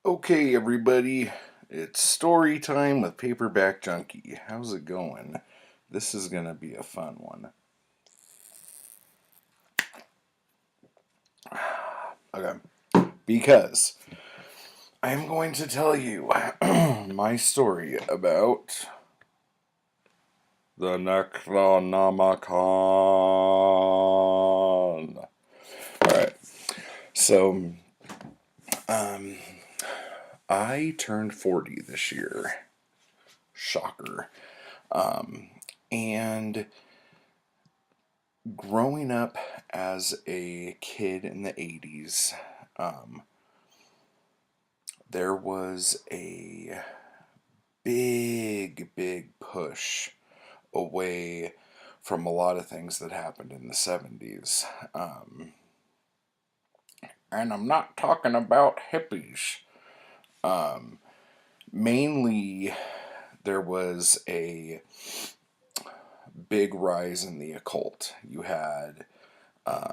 Okay, everybody, it's story time with Paperback Junkie. How's it going? This is gonna be a fun one. Okay, because I am going to tell you my story about the Necronomicon. Alright, so, um, I turned 40 this year. Shocker. And growing up as a kid in the 80s, um, there was a big push away from a lot of things that happened in the 70s. And I'm not talking about hippies. Um, Mainly, there was a big rise in the occult. You had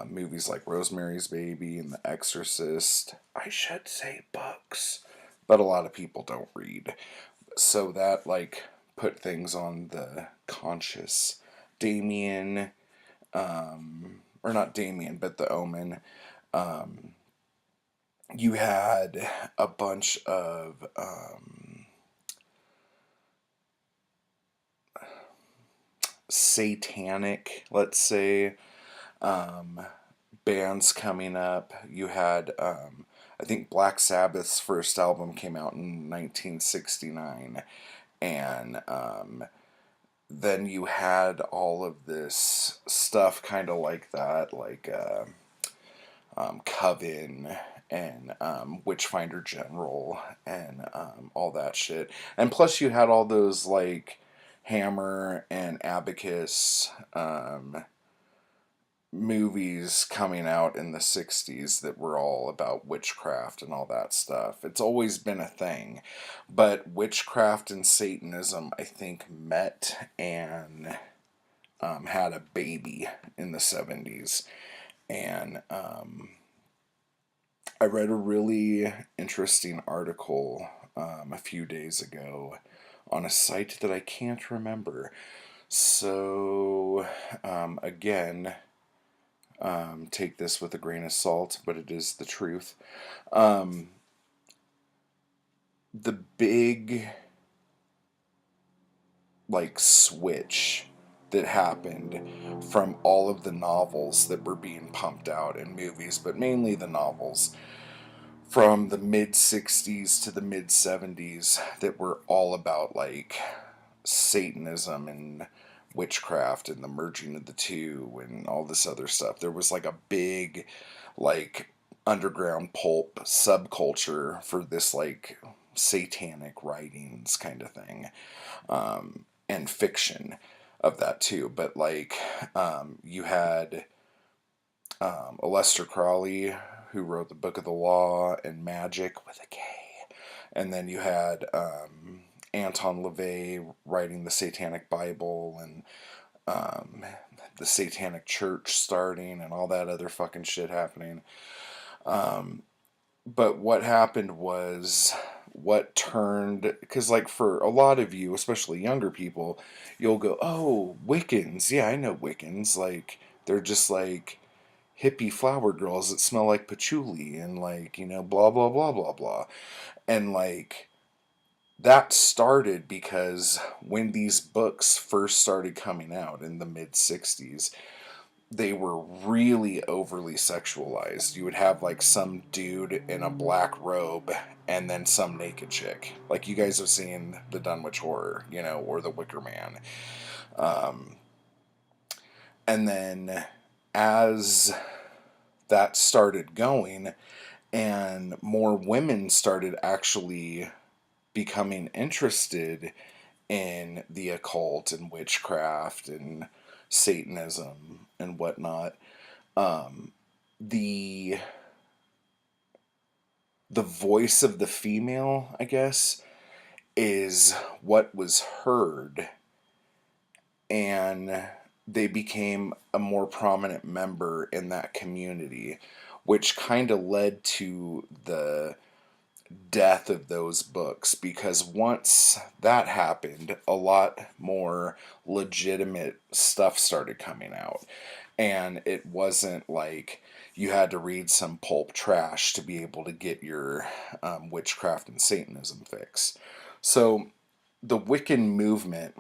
movies like Rosemary's Baby and The Exorcist. I should say books, but a lot of people don't read. So that, like, put things on the conscious. Damien, or not Damien, but The Omen. You had a bunch of satanic, let's say, bands coming up. You had, I think Black Sabbath's first album came out in 1969, and then you had all of this stuff kind of like that, like Coven and Witchfinder General and all that shit. And plus, you had all those like Hammer and Abacus movies coming out in the 60s that were all about witchcraft and all that stuff. It's always been a thing. But witchcraft and Satanism, I think, met and had a baby in the 70s. And I read a really interesting article a few days ago on a site that I can't remember. So, again, take this with a grain of salt, but it is the truth. The big, like, switch that happened from all of the novels that were being pumped out in movies, but mainly the novels from the mid 60s to the mid 70s that were all about, like, Satanism and witchcraft and the merging of the two and all this other stuff. There was like a big, like, underground pulp subculture for this, like, satanic writings kind of thing, and fiction of that too. But, like, you had Aleister Crowley, who wrote the Book of the Law and Magic with a K. And then you had Anton LaVey writing the Satanic Bible and the Satanic Church starting and all that other fucking shit happening. But what happened was what turned, because, like, for a lot of you, especially younger people, you'll go, oh, Wiccans. Yeah, I know Wiccans. Like, they're just like hippie flower girls that smell like patchouli and, like, blah, blah, blah, blah, blah. And, like, that started because when these books first started coming out in the mid 60s, they were really overly sexualized. You would have, like, some dude in a black robe and then some naked chick. Like, you guys have seen the Dunwich Horror, or the Wicker Man. And then as that started going and more women started actually becoming interested in the occult and witchcraft and Satanism and whatnot, the the voice of the female, I guess, is what was heard, and they became a more prominent member in that community, which kind of led to the death of those books, because once that happened, a lot more legitimate stuff started coming out. And it wasn't like you had to read some pulp trash to be able to get your witchcraft and Satanism fix. So the Wiccan movement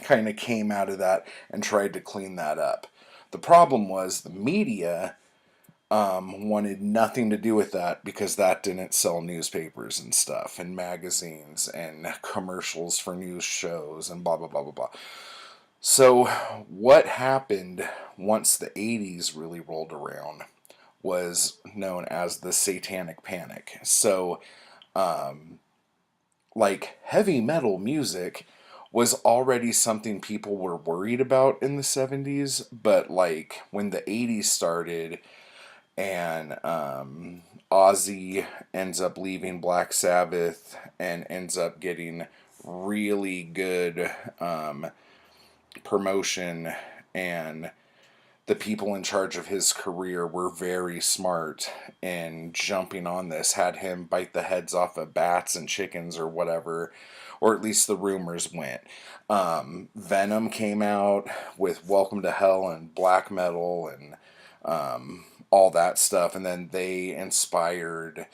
kind of came out of that and tried to clean that up. The problem was the media wanted nothing to do with that, because that didn't sell newspapers and stuff and magazines and commercials for news shows and blah blah blah blah blah. So what happened once the 80s really rolled around was known as the Satanic Panic. So like heavy metal music was already something people were worried about in the 70s, but like when the 80s started and Ozzy ends up leaving Black Sabbath and ends up getting really good promotion, and the people in charge of his career were very smart in jumping on this, had him bite the heads off of bats and chickens or whatever, or at least the rumors went. Venom came out with Welcome to Hell and black metal and all that stuff, and then they inspired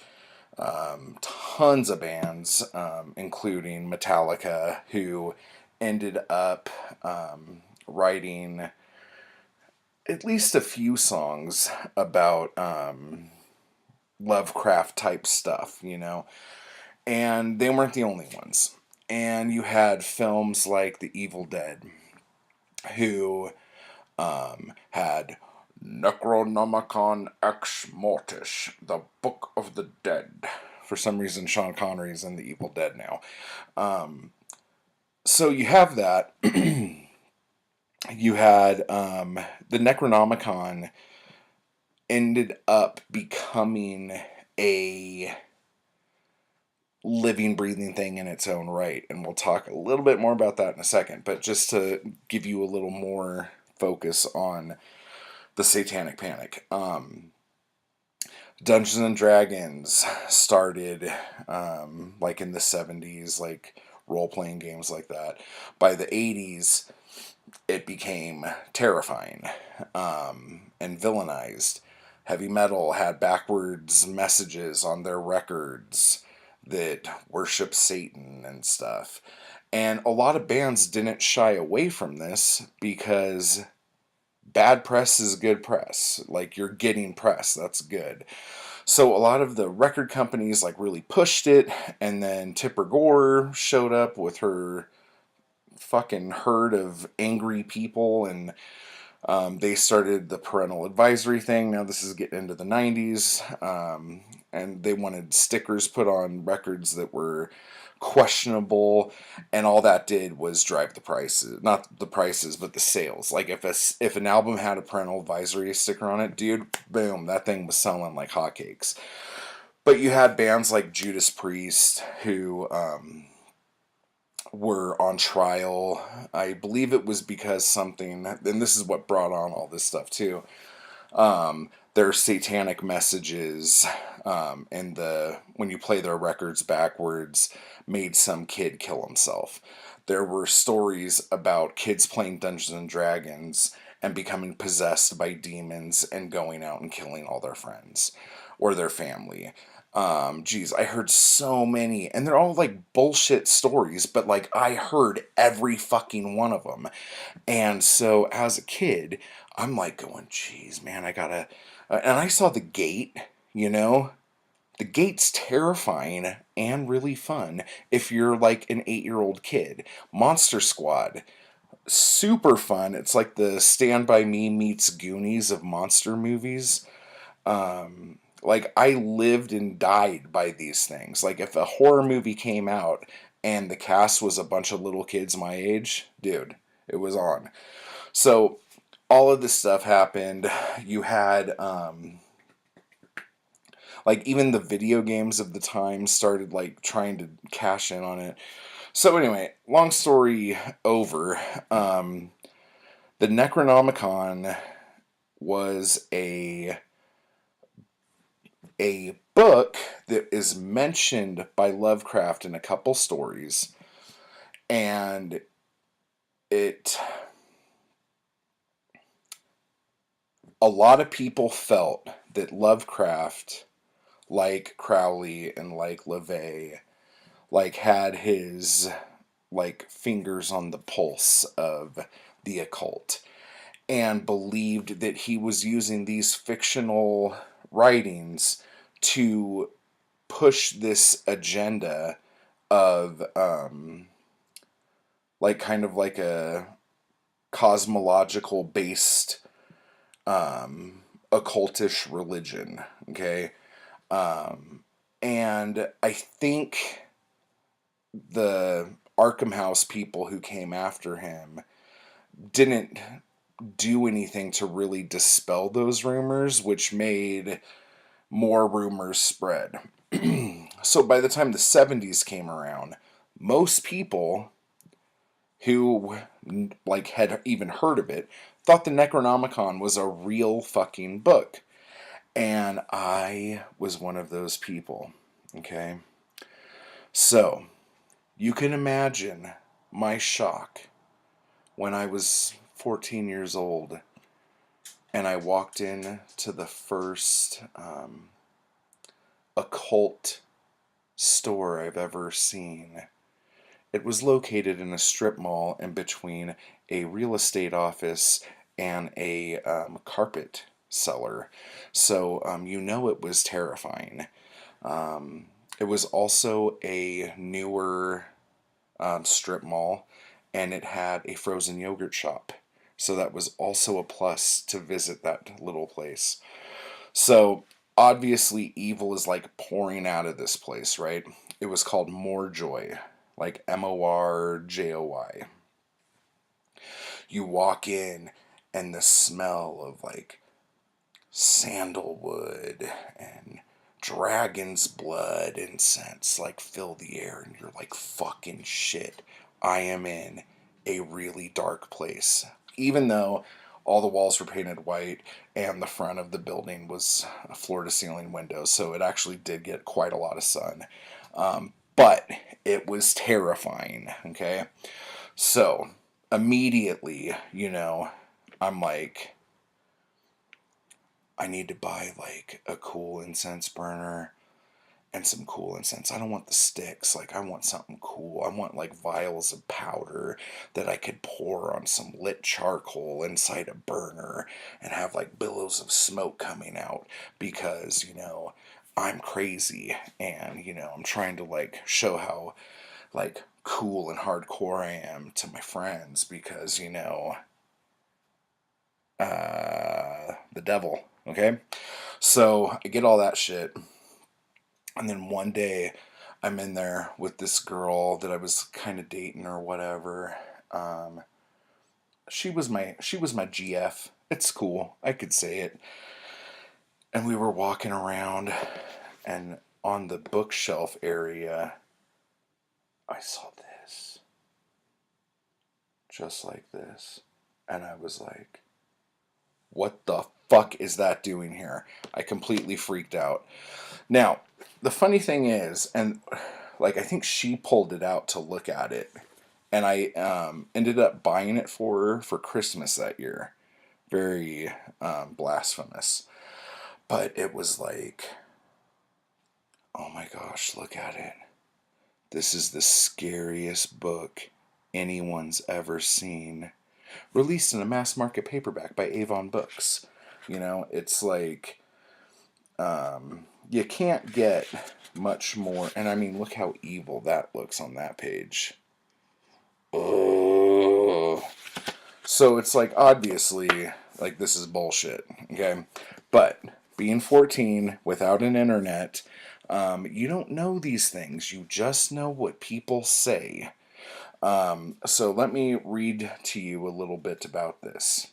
tons of bands, including Metallica, who ended up writing at least a few songs about Lovecraft type stuff, you know. And they weren't the only ones. And you had films like The Evil Dead, who had Necronomicon Ex Mortis, the Book of the Dead. For some reason, Sean Connery's in The Evil Dead now. So you have that. You had the Necronomicon ended up becoming a living, breathing thing in its own right. And we'll talk a little bit more about that in a second. But just to give you a little more focus on the Satanic Panic. Dungeons and Dragons started like in the 70s, like role-playing games like that. By the 80s, it became terrifying and villainized. Heavy metal had backwards messages on their records that worship Satan and stuff. And a lot of bands didn't shy away from this, because bad press is good press. Like, you're getting press, that's good. So a lot of the record companies like really pushed it, and then Tipper Gore showed up with her fucking herd of angry people, and they started the parental advisory thing. Now this is getting into the 90s, and they wanted stickers put on records that were questionable, and all that did was drive the prices, not the prices, but the sales. Like if an album had a parental advisory sticker on it, dude, boom, that thing was selling like hotcakes. But you had bands like Judas Priest, who were on trial. I believe it was because something, and this is what brought on all this stuff too. Their satanic messages, and when you play their records backwards, made some kid kill himself. There were stories about kids playing Dungeons and Dragons and becoming possessed by demons and going out and killing all their friends or their family. Geez, I heard so many, and they're all like bullshit stories, but like I heard every fucking one of them. And so as a kid, I'm like going, geez, man, I gotta, and I saw The Gate, you know, The Gate's terrifying and really fun if you're like an 8-year-old kid. Monster Squad, super fun. It's like the Stand By Me meets Goonies of monster movies. Like, I lived and died by these things. Like, if a horror movie came out and the cast was a bunch of little kids my age, dude, it was on. So all of this stuff happened. You had like even the video games of the time started like trying to cash in on it. So anyway, long story over. The Necronomicon was a a book that is mentioned by Lovecraft in a couple stories, and it a lot of people felt that Lovecraft, like Crowley and like LaVey, like had his like fingers on the pulse of the occult, and believed that he was using these fictional writings to push this agenda of like kind of like a cosmological based occultish religion. Okay. And I think the Arkham House people who came after him didn't do anything to really dispel those rumors, which made more rumors spread. So by the time the 70s came around, most people who like had even heard of it thought the Necronomicon was a real fucking book. And I was one of those people. Okay? So, you can imagine my shock when I was 14 years old and I walked in to the first occult store I've ever seen. It was located in a strip mall in between a real estate office and a carpet seller. So it was terrifying. It was also a newer strip mall, and it had a frozen yogurt shop. So that was also a plus to visit that little place. So obviously, evil is like pouring out of this place, right? It was called Morejoy, like Morjoy. You walk in, and the smell of like sandalwood and dragon's blood incense like fill the air, and you're like, fucking shit, I am in a really dark place. Even though all the walls were painted white and the front of the building was a floor to ceiling window, so it actually did get quite a lot of sun. But it was terrifying. Okay, so immediately, I'm like, I need to buy like a cool incense burner and some cool incense. I don't want the sticks. Like, I want something cool. I want like vials of powder that I could pour on some lit charcoal inside a burner and have like billows of smoke coming out because, I'm crazy, and, I'm trying to like show how like cool and hardcore I am to my friends because, the devil. Okay? So I get all that shit. And then one day I'm in there with this girl that I was kind of dating or whatever. She was my GF. It's cool. I could say it. And we were walking around, and on the bookshelf area I saw this. Just like this. And I was like, what the fuck is that doing here? I completely freaked out. Now, the funny thing is, and like I think she pulled it out to look at it, and I ended up buying it for her for Christmas that year. Very blasphemous. But it was like, oh my gosh, look at it. This is the scariest book anyone's ever seen. Released in a mass market paperback by Avon Books. It's like, you can't get much more. And I mean, look how evil that looks on that page. Oh. So it's like, obviously, like, this is bullshit. Okay? But being 14 without an internet, you don't know these things. You just know what people say. So let me read to you a little bit about this.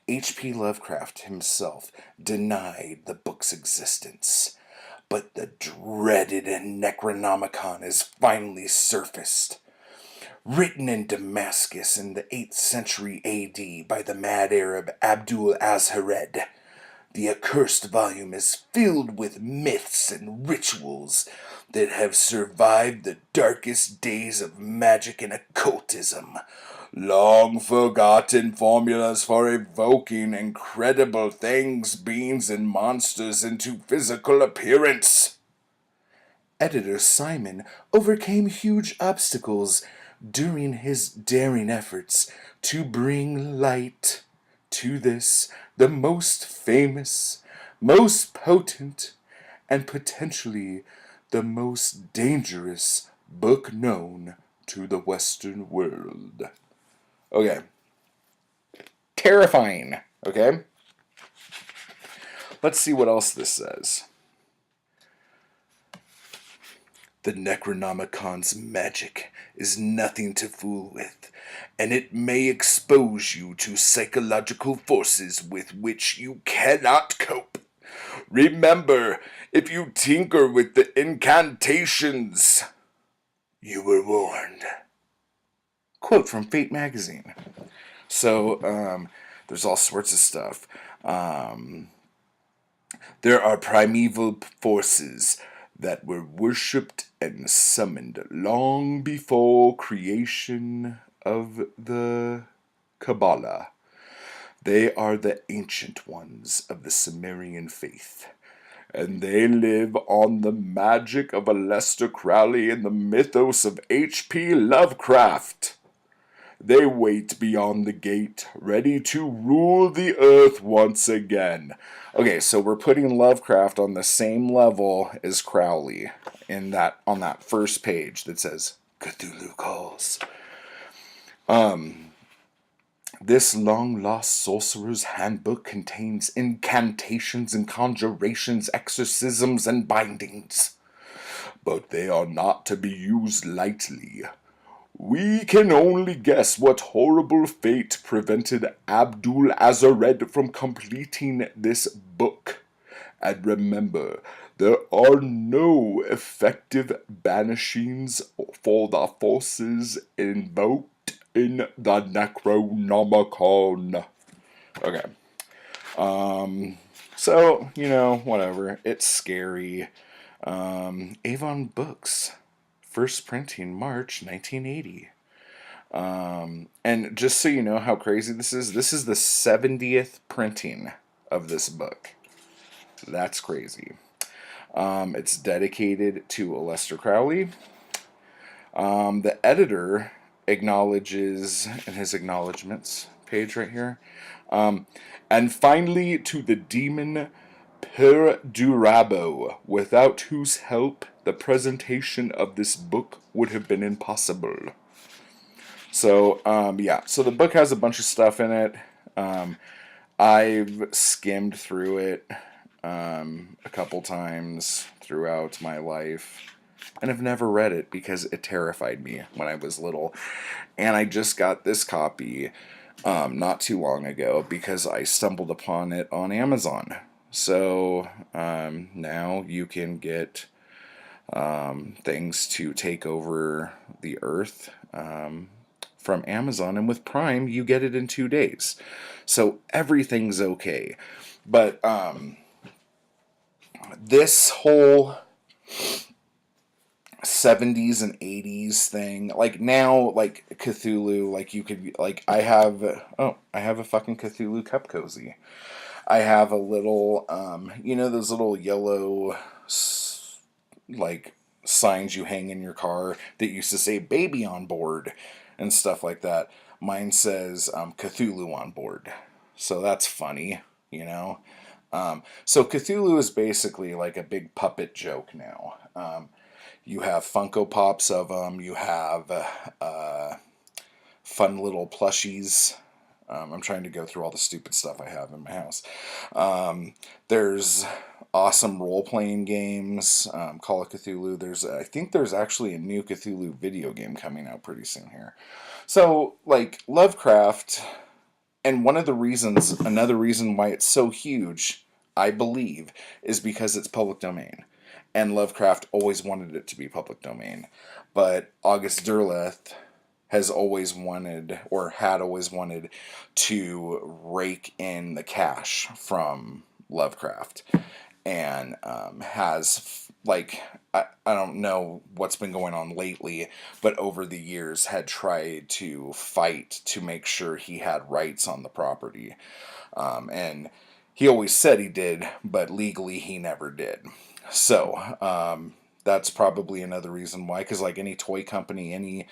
H.P. Lovecraft himself denied the book's existence, but the dreaded Necronomicon has finally surfaced. Written in Damascus in the 8th century AD by the mad Arab Abdul Azhared, The accursed volume is filled with myths and rituals that have survived the darkest days of magic and occultism. Long forgotten formulas for evoking incredible things, beings, and monsters into physical appearance. Editor Simon overcame huge obstacles during his daring efforts to bring light to this, the most famous, most potent, and potentially the most dangerous book known to the Western world. Okay. Terrifying. Okay? Let's see what else this says. The Necronomicon's magic is nothing to fool with, and it may expose you to psychological forces with which you cannot cope. Remember, if you tinker with the incantations, you were warned. Quote from Fate magazine. So, there's all sorts of stuff. There are primeval forces that were worshipped and summoned long before creation of the Kabbalah. They are the ancient ones of the Sumerian faith, and they live on the magic of Aleister Crowley and the mythos of H.P. Lovecraft. They wait beyond the gate, ready to rule the earth once again. Okay, so we're putting Lovecraft on the same level as Crowley on that first page that says Cthulhu Calls. This long-lost sorcerer's handbook contains incantations and conjurations, exorcisms, and bindings. But they are not to be used lightly. We can only guess what horrible fate prevented Abdul Azared from completing this book. And remember, there are no effective banishings for the forces invoked in the Necronomicon. Okay. So, whatever. It's scary. Avon Books. First printing March 1980. And just so you know how crazy this is the 70th printing of this book. That's crazy. It's dedicated to Aleister Crowley. The editor acknowledges in his acknowledgments page right here. And finally to the demon Perdurabo, without whose help the presentation of this book would have been impossible. So, so the book has a bunch of stuff in it. I've skimmed through it a couple times throughout my life, and I've never read it because it terrified me when I was little. And I just got this copy not too long ago because I stumbled upon it on Amazon. So now you can get things to take over the earth from Amazon, and with Prime you get it in 2 days. So everything's okay. But this whole 70s and 80s thing, like now, like Cthulhu, like you could, like I have a fucking Cthulhu cup cozy. I have a little, those little yellow, like, signs you hang in your car that used to say baby on board and stuff like that. Mine says Cthulhu on board. So that's funny, So Cthulhu is basically like a big puppet joke now. You have Funko Pops of them. You have fun little plushies. I'm trying to go through all the stupid stuff I have in my house. There's awesome role-playing games. Call of Cthulhu. I think there's actually a new Cthulhu video game coming out pretty soon here. So, like, Lovecraft, and another reason why it's so huge, I believe, is because it's public domain. And Lovecraft always wanted it to be public domain. But August Derleth had always wanted to rake in the cash from Lovecraft, and has, like, I don't know what's been going on lately, but over the years had tried to fight to make sure he had rights on the property. And he always said he did, but legally he never did. So that's probably another reason why, because like any toy company, any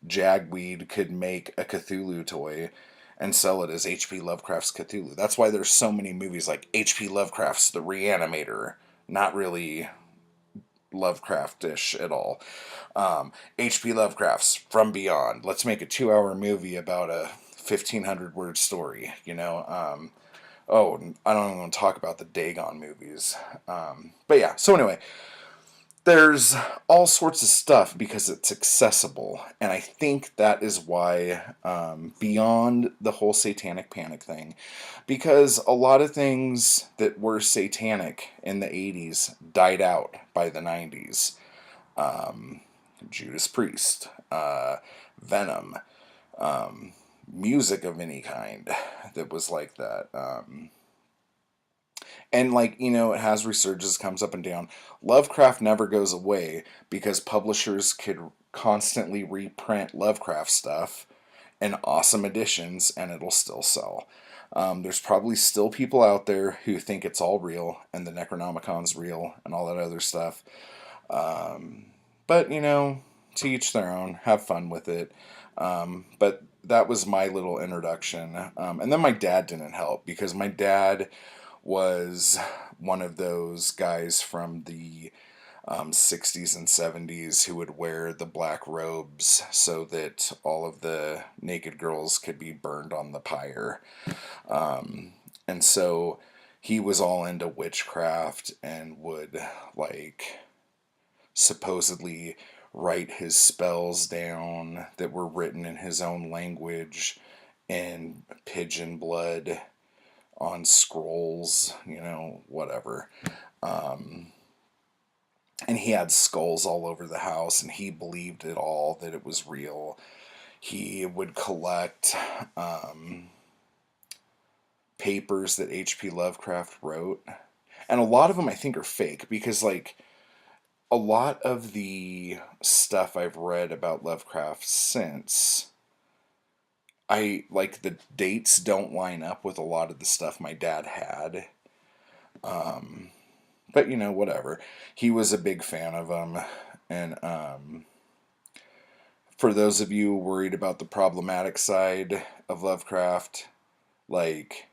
jagweed could make a Cthulhu toy and sell it as H.P. Lovecraft's Cthulhu. That's why there's so many movies like H.P. Lovecraft's The Reanimator, not really Lovecraftish at all. H.P. Lovecraft's From Beyond. Let's make a 2-hour movie about a 1,500 word story, you know? Oh, I don't even want to talk about the Dagon movies. But yeah, so anyway, there's all sorts of stuff because it's accessible. And I think that is why, beyond the whole satanic panic thing, because a lot of things that were satanic in the 80s died out by the 90s. Judas Priest, Venom, music of any kind that was like that. And like, you know, it has resurgences, comes up and down. Lovecraft never goes away because publishers could constantly reprint Lovecraft stuff in awesome editions and it'll still sell. There's probably still people out there who think it's all real and the Necronomicon's real and all that other stuff. But, you know, to each their own. Have fun with it. But that was my little introduction. And then my dad didn't help because my dad was one of those guys from the 60s and 70s who would wear the black robes so that all of the naked girls could be burned on the pyre. And so he was all into witchcraft and would, like, supposedly write his spells down that were written in his own language in pigeon blood on scrolls, you know, whatever. And he had skulls all over the house, and he believed it all, that it was real. He would collect papers that H.P. Lovecraft wrote. And a lot of them I think are fake because, like, a lot of the stuff I've read about Lovecraft since, I like the dates don't line up with a lot of the stuff my dad had. But you know, whatever. He was a big fan of them, and for those of you worried about the problematic side of Lovecraft, like,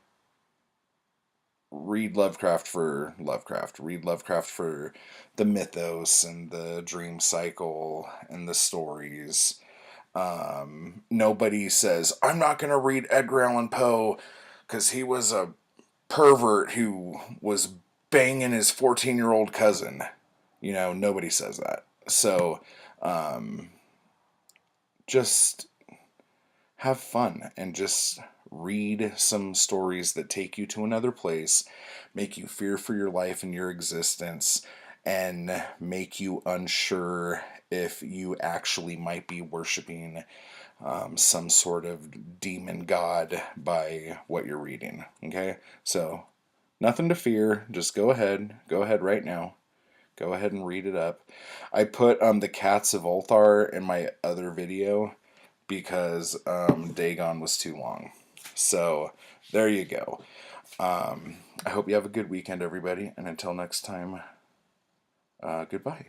read Lovecraft for Lovecraft. Read Lovecraft for the mythos and the dream cycle and the stories. Nobody says, I'm not going to read Edgar Allan Poe because he was a pervert who was banging his 14-year-old cousin. You know, nobody says that. So, just have fun and just read some stories that take you to another place, make you fear for your life and your existence, and make you unsure if you actually might be worshiping some sort of demon god by what you're reading. Okay? So, nothing to fear. Just go ahead. Go ahead right now. Go ahead and read it up. I put the Cats of Ulthar in my other video because Dagon was too long. So, there you go. I hope you have a good weekend, everybody. And until next time, goodbye.